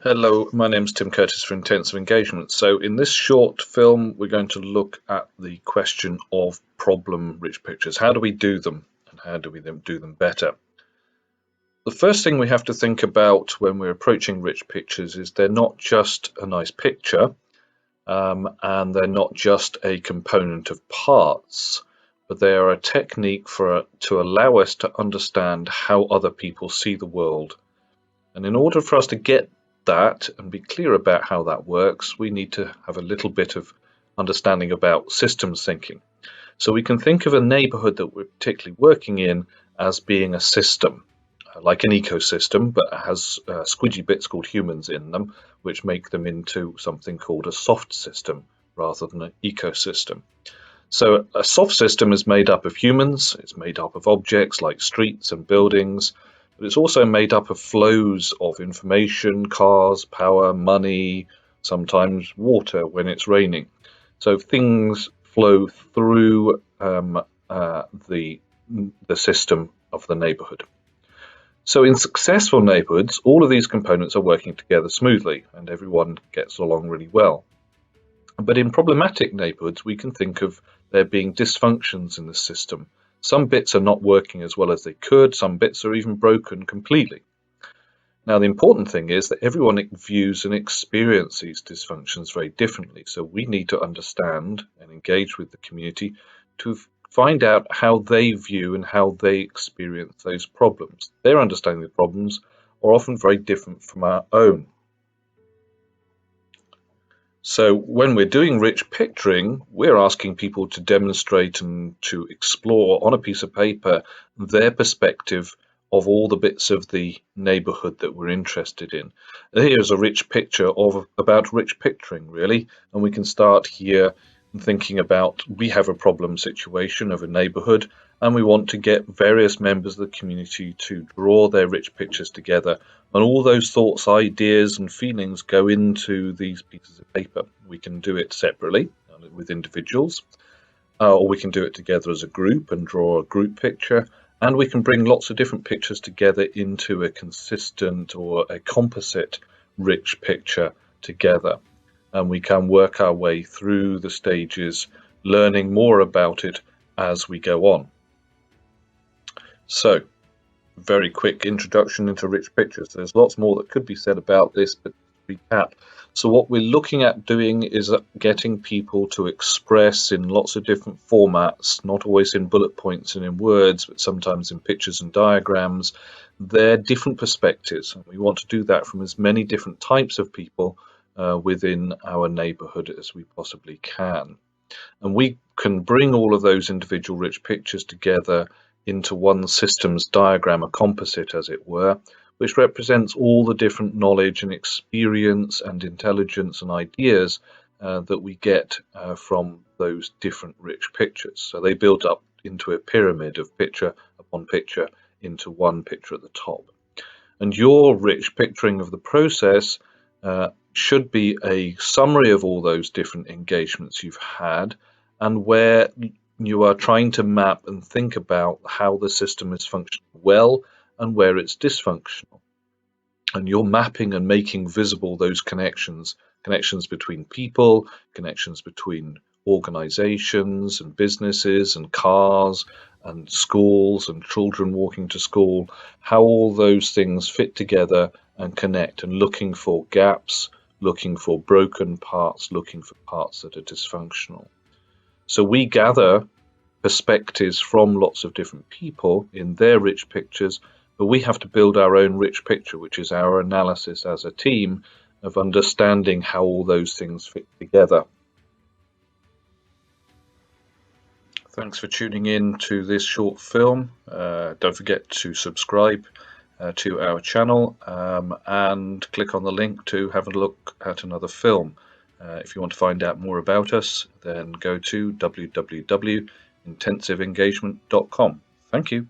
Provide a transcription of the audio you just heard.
Hello, my name's Tim Curtis for Intensive Engagement. So in this short film, we're going to look at the question of problem-rich pictures. How do we do them, and how do we do them better? The first thing we have to think about when we're approaching rich pictures is they're not just a nice picture, and they're not just a component of parts, but they are a technique to allow us to understand how other people see the world. And in order for us to get that and be clear about how that works, we need to have a little bit of understanding about systems thinking. So we can think of a neighborhood that we're particularly working in as being a system, like an ecosystem, but has squidgy bits called humans in them, which make them into something called a soft system rather than an ecosystem. So a soft system is made up of humans, it's made up of objects like streets and buildings, but it's also made up of flows of information, cars, power, money, sometimes water when it's raining. So things flow through the system of the neighborhood. So in successful neighborhoods, all of these components are working together smoothly and everyone gets along really well. But in problematic neighborhoods, we can think of there being dysfunctions in the system. Some bits are not working as well as they could, some bits are even broken completely. Now, the important thing is that everyone views and experiences these dysfunctions very differently, so we need to understand and engage with the community to find out how they view and how they experience those problems. Their understanding of the problems are often very different from our own. So when we're doing rich picturing, we're asking people to demonstrate and to explore on a piece of paper their perspective of all the bits of the neighborhood that we're interested in. Here's a rich picture about rich picturing, really, and we can start here thinking about we have a problem situation of a neighborhood and we want to get various members of the community to draw their rich pictures together, and all those thoughts, ideas and feelings go into these pieces of paper. We can do it separately with individuals, or we can do it together as a group and draw a group picture, and we can bring lots of different pictures together into a consistent or a composite rich picture together. And we can work our way through the stages, learning more about it as we go on. So, very quick introduction into rich pictures. There's lots more that could be said about this, but to recap. So what we're looking at doing is getting people to express in lots of different formats, not always in bullet points and in words, but sometimes in pictures and diagrams, their different perspectives. And we want to do that from as many different types of people within our neighborhood as we possibly can. And we can bring all of those individual rich pictures together into one systems diagram, a composite as it were, which represents all the different knowledge and experience and intelligence and ideas that we get from those different rich pictures. So they build up into a pyramid of picture upon picture into one picture at the top. And your rich picturing of the process should be a summary of all those different engagements you've had, and where you are trying to map and think about how the system is functioning well and where it's dysfunctional. And you're mapping and making visible those connections between people, connections between organizations and businesses and cars and schools and children walking to school, how all those things fit together and connect, and looking for gaps, looking for broken parts, looking for parts that are dysfunctional. So we gather perspectives from lots of different people in their rich pictures, but we have to build our own rich picture, which is our analysis as a team of understanding how all those things fit together. Thanks for tuning in to this short film. Don't forget to subscribe to our channel and click on the link to have a look at another film. If you want to find out more about us, then go to www.intensivengagement.com. Thank you.